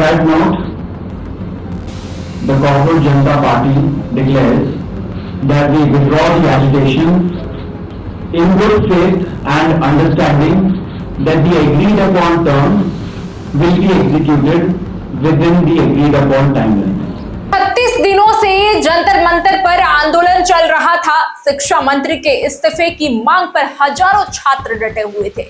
that note, the Corporate Janata Party declares that we withdraw the agitation in good faith and understanding that the agreed upon terms will be executed within the agreed upon timeline. 36 दिनों से जंतर मंतर पर आंदोलन चल रहा था। शिक्षा मंत्री के इस्तीफे की मांग पर हजारों छात्र डटे हुए थे।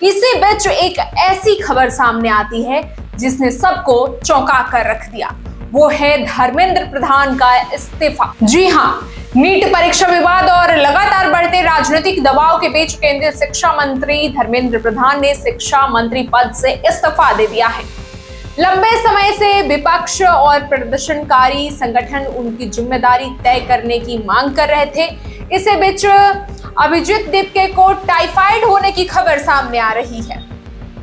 इसी बीच एक ऐसी खबर सामने आती है जिसने सबको चौंका कर रख दिया। वो है धर्मेंद्र प्रधान का इस्तीफा। जी हाँ, नीट परीक्षा विवाद और लगातार बढ़ते राजनीतिक दबाव के बीच केंद्रीय शिक्षा मंत्री धर्मेंद्र प्रधान ने शिक्षा मंत्री पद से इस्तीफा दे दिया है। लंबे समय से विपक्ष और प्रदर्शनकारी संगठन उनकी जिम्मेदारी तय करने की मांग कर रहे थे। इसी बीच अभिजीत दीपके को टाइफाइड होने की खबर सामने आ रही है।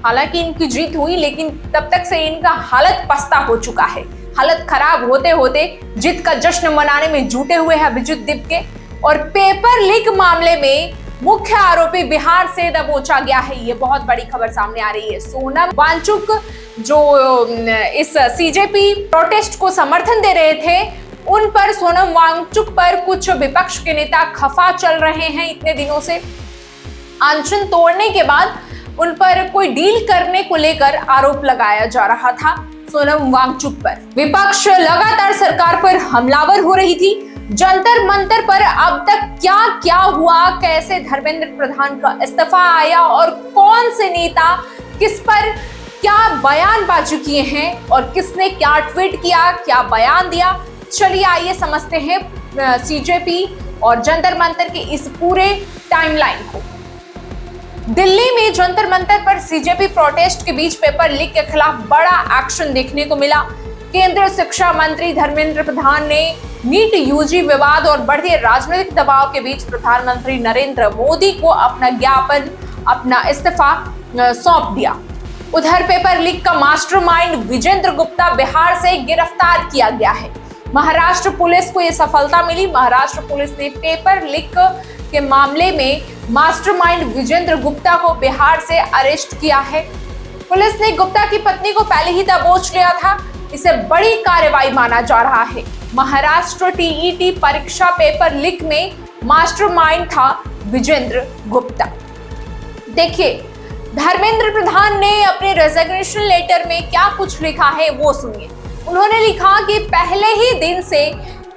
हालांकि इनकी जीत हुई, लेकिन तब तक से इनका हालत पस्ता हो चुका है। हालत खराब होते होते जीत का जश्न मनाने में जुटे हुए हैं अभिजीत दीपके। और पेपर लीक मामले में मुख्य आरोपी बिहार से दबोचा गया है। ये बहुत बड़ी खबर सामने आ रही है। सोनम वांगचुक जो इस सीजेपी प्रोटेस्ट को समर्थन दे रहे थे, उन पर सोनम वांगचुक पर कुछ विपक्ष के नेता खफा चल रहे हैं। इतने दिनों से अनशन तोड़ने के बाद उन पर कोई डील करने को लेकर आरोप लगाया जा रहा था सोनम वांगचुक पर। विपक्ष लगातार सरकार पर हमलावर हो रही थी। जंतर मंतर पर अब तक क्या क्या हुआ, कैसे धर्मेंद्र प्रधान का इस्तीफा आया और कौन से नेता किस पर क्या बयानबाजी किए हैं और किसने क्या ट्वीट किया, क्या बयान दिया, चलिए आइए समझते हैं सीजेपी और जंतर मंतर के इस पूरे टाइमलाइन को। दिल्ली में जंतर मंतर पर सीजेपी प्रोटेस्ट के बीच पेपर लीक के खिलाफ बड़ा एक्शन देखने को मिला। केंद्रीय शिक्षा मंत्री धर्मेंद्र प्रधान ने नीट यूजी विवाद और बढ़ते राजनीतिक दबाव के बीच प्रधानमंत्री नरेंद्र मोदी को अपना ज्ञापन, अपना इस्तीफा सौंप दिया। उधर पेपर लीक का मास्टरमाइंड विजेंद्र गुप्ता बिहार से गिरफ्तार किया गया है। महाराष्ट्र पुलिस को यह सफलता मिली। महाराष्ट्र पुलिस ने पेपर लीक के मामले में मास्टरमाइंड विजेंद्र गुप्ता को बिहार से अरेस्ट किया है। पुलिस ने गुप्ता की पत्नी को पहले ही दबोच लिया था। इसे बड़ी कार्रवाई माना जा रहा है। महाराष्ट्र टीईटी परीक्षा पेपर लीक में मास्टरमाइंड था विजेंद्र गुप्ता। देखिए, धर्मेंद्र प्रधान ने अपने रेजिग्नेशन लेटर में क्या कुछ लिखा है वो सुनिए। उन्होंने लिखा कि पहले ही दिन से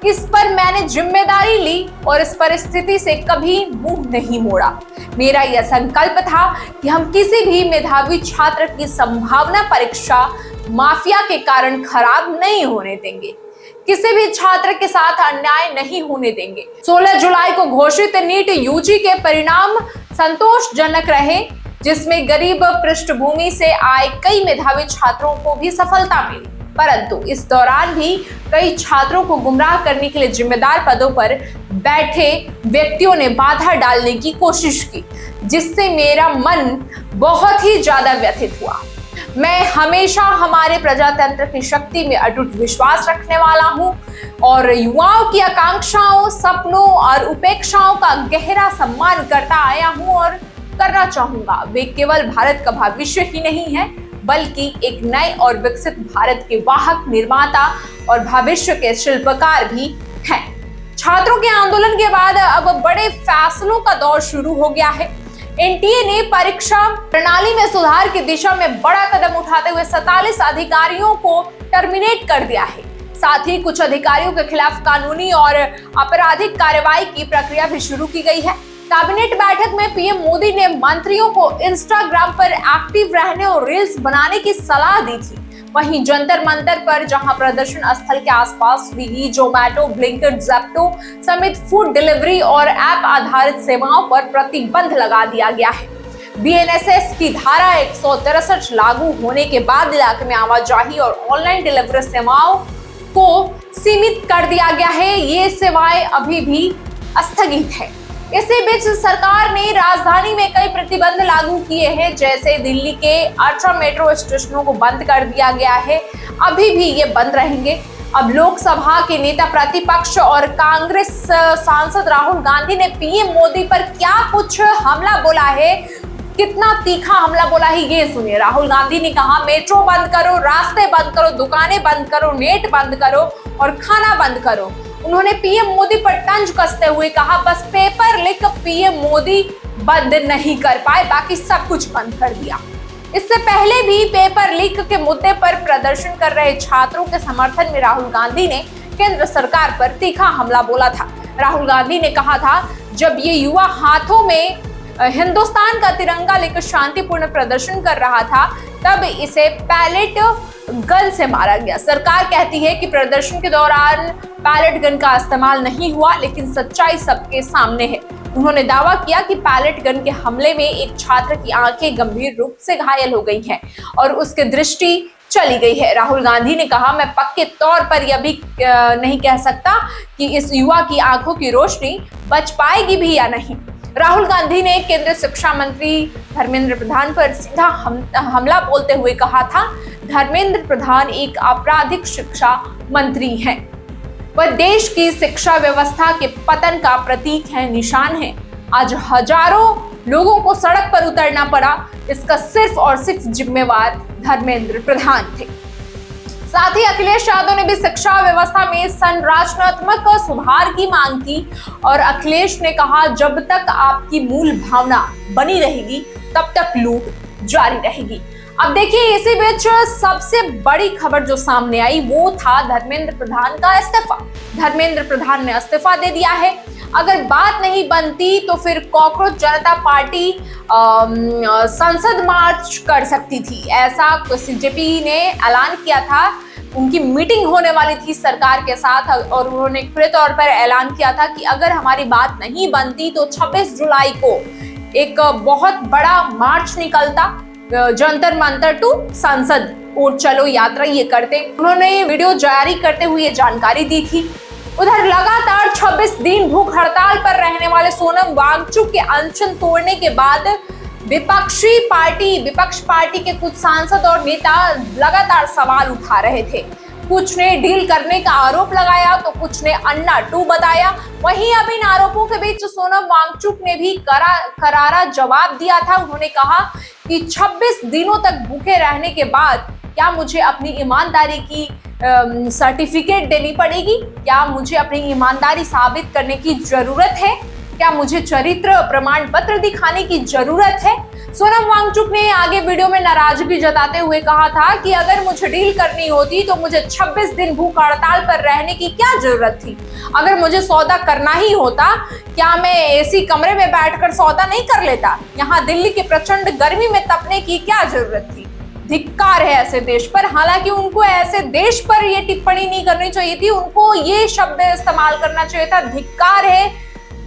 इस पर मैंने जिम्मेदारी ली और इस परिस्थिति से कभी मुंह नहीं मोड़ा। मेरा यह संकल्प था कि हम किसी भी मेधावी छात्र की संभावना परीक्षा माफिया के कारण खराब नहीं होने देंगे, किसी भी छात्र के साथ अन्याय नहीं होने देंगे। 16 जुलाई को घोषित नीट यूजी के परिणाम संतोषजनक रहे, जिसमें गरीब पृष्ठभूमि से आए कई मेधावी छात्रों को भी सफलता मिली। परंतु इस दौरान भी कई छात्रों को गुमराह करने के लिए जिम्मेदार पदों पर बैठे व्यक्तियों ने बाधा डालने की कोशिश की, जिससे मेरा मन बहुत ही ज्यादा व्यथित हुआ। मैं हमेशा हमारे प्रजातंत्र की शक्ति में अटूट विश्वास रखने वाला हूं और युवाओं की आकांक्षाओं, सपनों और उपेक्षाओं का गहरा सम्मान करता आया हूं और करना चाहूंगा। वे केवल भारत का भविष्य ही नहीं है, बल्कि एक नए और विकसित भारत के वाहक, निर्माता और भविष्य के शिल्पकार भी हैं। छात्रों के आंदोलन के बाद अब बड़े फैसलों का दौर शुरू हो गया है। एनटीए ने परीक्षा प्रणाली में सुधार की दिशा में बड़ा कदम उठाते हुए 47 अधिकारियों को टर्मिनेट कर दिया है। साथ ही कुछ अधिकारियों के खिलाफ कानूनी और आपराधिक कार्रवाई की प्रक्रिया भी शुरू की गई है। कैबिनेट बैठक में पीएम मोदी ने मंत्रियों को इंस्टाग्राम पर एक्टिव रहने और रील्स बनाने की सलाह दी थी। वहीं जंतर मंतर पर जहां प्रदर्शन स्थल के आसपास स्विगी, जोमैटो, ब्लिंकिट, ज़ेप्टो समेत फूड डिलीवरी और ऐप आधारित सेवाओं पर प्रतिबंध लगा दिया गया है। बीएनएसएस की धारा 163 लागू होने के बाद इलाके में आवाजाही और ऑनलाइन डिलीवरी सेवाओं को सीमित कर दिया गया है। ये सेवाएं अभी भी स्थगित है। इसी बीच सरकार ने राजधानी में कई प्रतिबंध लागू किए हैं, जैसे दिल्ली के 18 मेट्रो स्टेशनों को बंद कर दिया गया है। अभी भी ये बंद रहेंगे। अब लोकसभा के नेता प्रतिपक्ष और कांग्रेस सांसद राहुल गांधी ने पीएम मोदी पर क्या कुछ हमला बोला है, कितना तीखा हमला बोला है ये सुनिए। राहुल गांधी ने कहा मेट्रो बंद करो, रास्ते बंद करो, दुकानें बंद करो, नेट बंद करो और खाना बंद करो। उन्होंने पीएम मोदी पर तंज कसते हुए कहा बस पेपर लीक पीएम मोदी बंद नहीं कर पाए, बाकी सब कुछ बंद कर दिया। इससे पहले भी पेपर लीक के मुद्दे पर प्रदर्शन कर रहे छात्रों के समर्थन में राहुल गांधी ने केंद्र सरकार पर तीखा हमला बोला था। राहुल गांधी ने कहा था जब ये युवा हाथों में हिंदुस्तान का तिरंगा लेकर शांतिपूर्ण प्रदर्शन कर रहा था तब इसे पैलेट गन से मारा गया। सरकार कहती है कि प्रदर्शन के दौरान पैलेट गन का इस्तेमाल नहीं हुआ, लेकिन सच्चाई सबके सामने है। उन्होंने दावा किया कि पैलेट गन के हमले में एक छात्र की आंखें गंभीर रूप से घायल हो गई हैं और उसकी दृष्टि चली गई है। राहुल गांधी ने कहा मैं पक्के तौर पर यह भी नहीं कह सकता कि इस युवा की आंखों की रोशनी बच पाएगी भी या नहीं। राहुल गांधी ने केंद्रीय शिक्षा मंत्री धर्मेंद्र प्रधान पर सीधा हमला बोलते हुए कहा था धर्मेंद्र प्रधान एक आपराधिक शिक्षा मंत्री हैं। वह देश की शिक्षा व्यवस्था के पतन का प्रतीक है, निशान है। आज हजारों लोगों को सड़क पर उतरना पड़ा, इसका सिर्फ और सिर्फ जिम्मेवार धर्मेंद्र प्रधान थे। साथ ही अखिलेश यादव ने भी शिक्षा व्यवस्था में संरचनात्मक सुधार की मांग की और अखिलेश ने कहा जब तक आपकी मूल भावना बनी रहेगी तब तक लूट जारी रहेगी। अब देखिए इसी बीच सबसे बड़ी खबर जो सामने आई वो था धर्मेंद्र प्रधान का इस्तीफा। धर्मेंद्र प्रधान ने इस्तीफा दे दिया है। अगर बात नहीं बनती तो फिर कॉकरोच जनता पार्टी संसद मार्च कर सकती थी, ऐसा सीजेपी ने ऐलान किया था। उनकी मीटिंग होने वाली थी सरकार के साथ और उन्होंने खुले तौर पर ऐलान किया था कि अगर हमारी बात नहीं बनती तो 26 जुलाई को एक बहुत बड़ा मार्च निकलता, जंतर मंतर टू संसद और चलो यात्रा ये करते। उन्होंने वीडियो जारी करते हुए ये जानकारी दी थी। उधर लगातार 26 दिन भूख हड़ताल पर रहने वाले सोनम वांगचुक के अनशन तोड़ने के बाद विपक्ष पार्टी के कुछ सांसद और नेता लगातार सवाल उठा रहे थे। कुछ ने डील करने का आरोप लगाया तो कुछ ने अन्ना 2 बताया। वहीं अब इन आरोपों के बीच सोनम वांगचुक ने भी करारा जवाब दिया था। उन्होंने कहा कि 26 दिनों तक भूखे रहने के बाद क्या मुझे अपनी ईमानदारी की सर्टिफिकेट देनी पड़ेगी? क्या मुझे अपनी ईमानदारी साबित करने की जरूरत है? क्या मुझे चरित्र प्रमाण पत्र दिखाने की जरूरत है? सोनम वांगचुक ने आगे वीडियो में नाराजगी जताते हुए कहा था कि अगर मुझे डील करनी होती तो मुझे 26 दिन भूख हड़ताल पर रहने की क्या जरूरत थी? अगर मुझे सौदा करना ही होता क्या मैं एसी कमरे में बैठकर सौदा नहीं कर लेता? यहाँ दिल्ली की प्रचंड गर्मी में तपने की क्या जरूरत थी? धिक्कार है ऐसे देश पर। हालांकि उनको ऐसे देश पर ये टिप्पणी नहीं करनी चाहिए थी, उनको ये शब्द इस्तेमाल करना चाहिए था जिक्कार है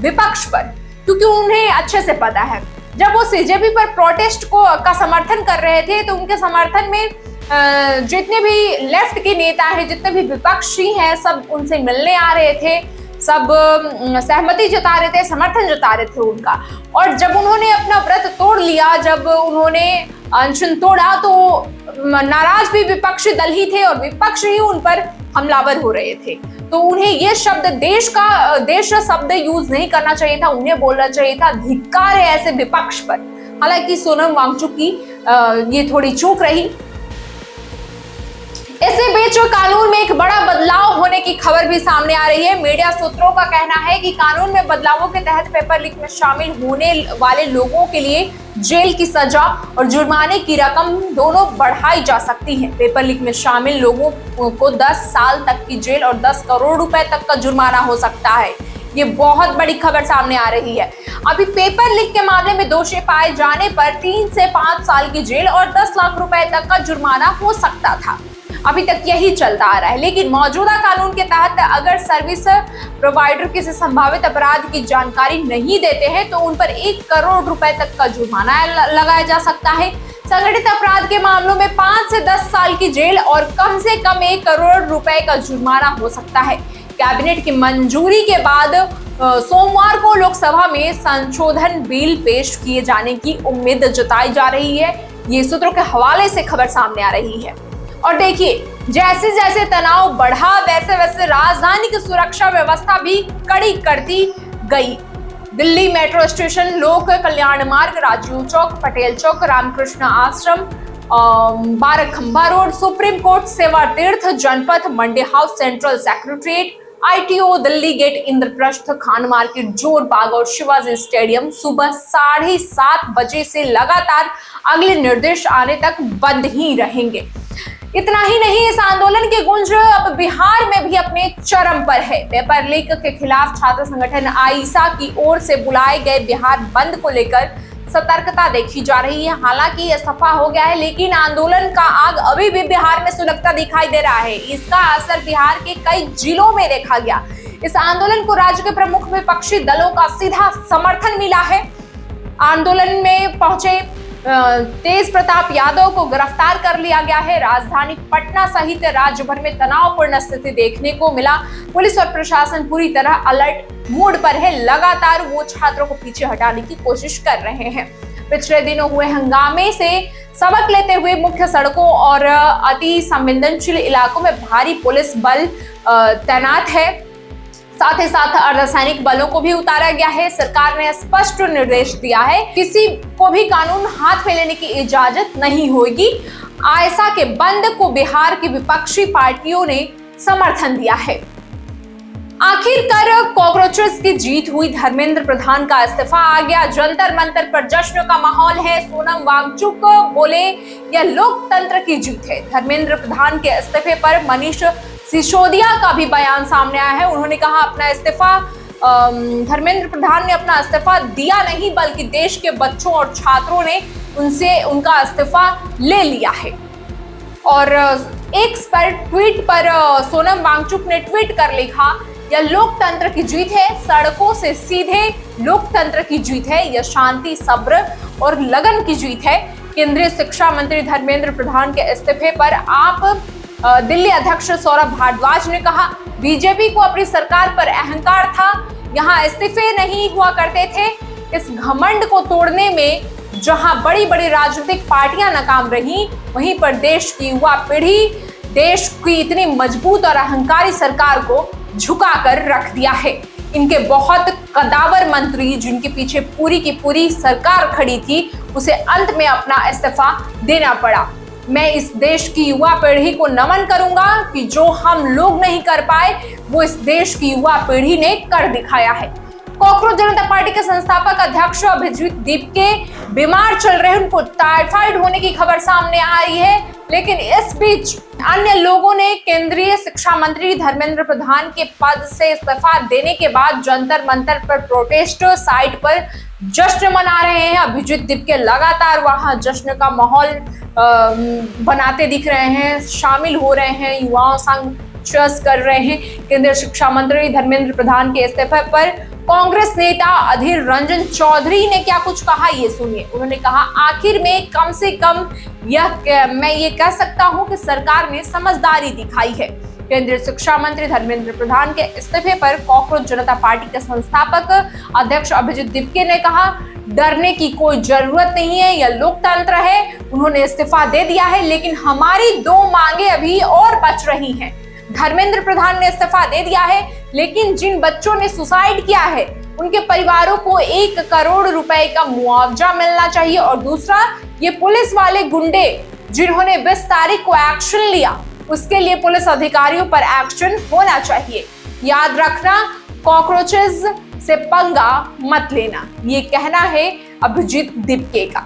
विपक्ष पर, क्योंकि उन्हें अच्छे से पता है जब वो सीजेपी पर प्रोटेस्ट का समर्थन कर रहे थे तो उनके समर्थन में जितने भी लेफ्ट के नेता हैं, जितने भी विपक्षी हैं, सब उनसे मिलने आ रहे थे, सब सहमति जता रहे थे, समर्थन जता रहे थे उनका। और जब उन्होंने अपना व्रत तोड़ लिया, जब उन्होंने अनशन तोड़ा तो नाराज भी विपक्षी दल ही थे और विपक्ष ही उन पर हमलावर हो रहे थे। तो उन्हें ये शब्द देश शब्द यूज नहीं करना चाहिए था, उन्हें बोलना चाहिए था धिक्कार है ऐसे विपक्ष पर। हालांकि सोनम वांगचुक की ये थोड़ी चूक रही। इसी बीच कानून में एक बड़ा बदलाव होने की खबर भी सामने आ रही है। मीडिया सूत्रों का कहना है कि कानून में बदलावों के तहत पेपर लीक में शामिल होने वाले लोगों के लिए जेल की सजा और जुर्माने की रकम दोनों बढ़ाई जा सकती है। पेपर लीक में शामिल लोगों को 10 साल तक की जेल और 10 करोड़ रुपए तक का जुर्माना हो सकता है। ये बहुत बड़ी खबर सामने आ रही है। अभी पेपर लीक के मामले में दोषी पाए जाने पर 3 से 5 साल की जेल और 10 लाख रुपए तक का जुर्माना हो सकता था। अभी तक यही चलता आ रहा है, लेकिन मौजूदा कानून के तहत अगर सर्विस प्रोवाइडर किसी संभावित अपराध की जानकारी नहीं देते हैं तो उन पर 1 करोड़ रुपए तक का जुर्माना लगाया जा सकता है। संगठित अपराध के मामलों में 5 से 10 साल की जेल और कम से कम 1 करोड़ रुपए का जुर्माना हो सकता है। कैबिनेट की मंजूरी के बाद सोमवार को लोकसभा में संशोधन बिल पेश किए जाने की उम्मीद जताई जा रही है। ये सूत्रों के हवाले से खबर सामने आ रही है। और देखिए, जैसे जैसे तनाव बढ़ा वैसे वैसे राजधानी की सुरक्षा व्यवस्था भी कड़ी करती गई। दिल्ली मेट्रो स्टेशन, लोक कल्याण मार्ग, राजीव चौक, पटेल चौक, रामकृष्ण आश्रम, बारखंबा road, supreme court, Seva Tirth, Janpath, Mandi house, central secretariat, ITO, Delhi gate, Indraprastha, Khan market, Jor Bagh और शिवाजी स्टेडियम सुबह 7:30 बजे से लगातार अगले निर्देश आने तक बंद ही रहेंगे। इतना ही नहीं, इस आंदोलन की गूंज अब बिहार में भी अपने चरम पर है। पेपर लीक के खिलाफ छात्र संगठन आईसा की ओर से बुलाए गए बिहार बंद को लेकर सतर्कता देखी जा रही है। हालांकि यह सफा हो गया है, लेकिन आंदोलन का आग अभी भी बिहार में सुलगता दिखाई दे रहा है। इसका असर बिहार के कई जिलों में देखा गया। इस आंदोलन को राज्य के प्रमुख विपक्षी दलों का सीधा समर्थन मिला है। आंदोलन में पहुंचे तेज प्रताप यादव को गिरफ्तार कर लिया गया है। राजधानी पटना सहित राज्य भर में तनावपूर्ण स्थिति देखने को मिला। पुलिस और प्रशासन पूरी तरह अलर्ट मोड पर है। लगातार वो छात्रों को पीछे हटाने की कोशिश कर रहे हैं। पिछले दिनों हुए हंगामे से सबक लेते हुए मुख्य सड़कों और अति संवेदनशील इलाकों में भारी पुलिस बल तैनात है। साथ ही साथ अर्धसैनिक बलों को भी उतारा गया है। सरकार ने स्पष्ट निर्देश दिया है, किसी को भी कानून हाथ में लेने की इजाजत नहीं होगी। आईसा के बंद को बिहार की विपक्षी पार्टियों ने समर्थन दिया है। आखिरकार कॉकरोचेस की जीत हुई। धर्मेंद्र प्रधान का इस्तीफा आ गया। जंतर मंतर पर जश्न का माहौल है। सोनम वांगचुक बोले यह लोकतंत्र की जीत है। धर्मेंद्र प्रधान के इस्तीफे पर मनीष सिसोदिया का भी बयान सामने आया है। उन्होंने कहा अपना इस्तीफा धर्मेंद्र प्रधान ने अपना इस्तीफा दिया नहीं, बल्कि देश के बच्चों और छात्रों ने उनसे उनका इस्तीफा ले लिया है। और एक्स पर ट्वीट पर सोनम वांगचुक ने ट्वीट कर लिखा, यह लोकतंत्र की जीत है। सड़कों से सीधे लोकतंत्र की जीत है। यह शांति, सब्र और लगन की जीत है। केंद्रीय शिक्षा मंत्री धर्मेंद्र प्रधान के इस्तीफे पर आप दिल्ली अध्यक्ष सौरभ भारद्वाज ने कहा, बीजेपी को अपनी सरकार पर अहंकार था। यहाँ इस्तीफे नहीं हुआ करते थे। इस घमंड को तोड़ने में जहां बड़ी बड़ी राजनीतिक पार्टियां नाकाम रहीं, वहीं पर देश की युवा पीढ़ी देश की इतनी मजबूत और अहंकारी सरकार को झुकाकर रख दिया है। इनके बहुत कदावर मंत्री, जिनके पीछे पूरी की पूरी सरकार खड़ी थी, उसे अंत में अपना इस्तीफा देना पड़ा। मैं इस देश की युवा पीढ़ी को नमन करूंगा कि जो हम लोग नहीं कर पाए, वो इस देश की युवा पीढ़ी ने कर दिखाया है। कॉकरोच जनता पार्टी के संस्थापक अध्यक्ष अभिजीत दीपके बीमार चल रहे हैं। उनको टाइफाइड होने की खबर सामने आई है। लेकिन इस बीच अन्य लोगों ने केंद्रीय शिक्षा मंत्री धर्मेंद्र प्रधान के पद से इस्तीफा देने के बाद जंतर मंतर पर प्रोटेस्ट साइट पर जश्न मना रहे हैं। अभिजीत दीपके लगातार वहां जश्न का माहौल बनाते दिख रहे हैं, शामिल हो रहे हैं, युवाओं संग चर्च कर रहे हैं। केंद्रीय शिक्षा मंत्री धर्मेंद्र प्रधान के इस्तीफे पर कांग्रेस नेता अधीर रंजन चौधरी ने क्या कुछ कहा, ये सुनिए। उन्होंने कहा, आखिर में कम से कम मैं ये कह सकता हूं कि सरकार ने समझदारी दिखाई है। केंद्रीय शिक्षा मंत्री धर्मेंद्र प्रधान के इस्तीफे पर कॉकरोच जनता पार्टी के संस्थापक अध्यक्ष अभिजीत दीपके ने कहा, डरने की कोई जरूरत नहीं है, यह लोकतंत्र है। उन्होंने इस्तीफा दे दिया है, लेकिन हमारी 2 मांगे अभी और बच रही हैं। धर्मेंद्र प्रधान ने इस्तीफा दे दिया है, लेकिन जिन बच्चों ने सुसाइड किया है, उनके परिवारों को 1 करोड़ रुपए का मुआवजा मिलना चाहिए। और दूसरा, ये पुलिस वाले गुंडे जिन्होंने 20 तारीख को एक्शन लिया, उसके लिए पुलिस अधिकारियों पर एक्शन होना चाहिए। याद रखना, कॉकरोचेस से पंगा मत लेना, ये कहना है अभिजीत दीपके का।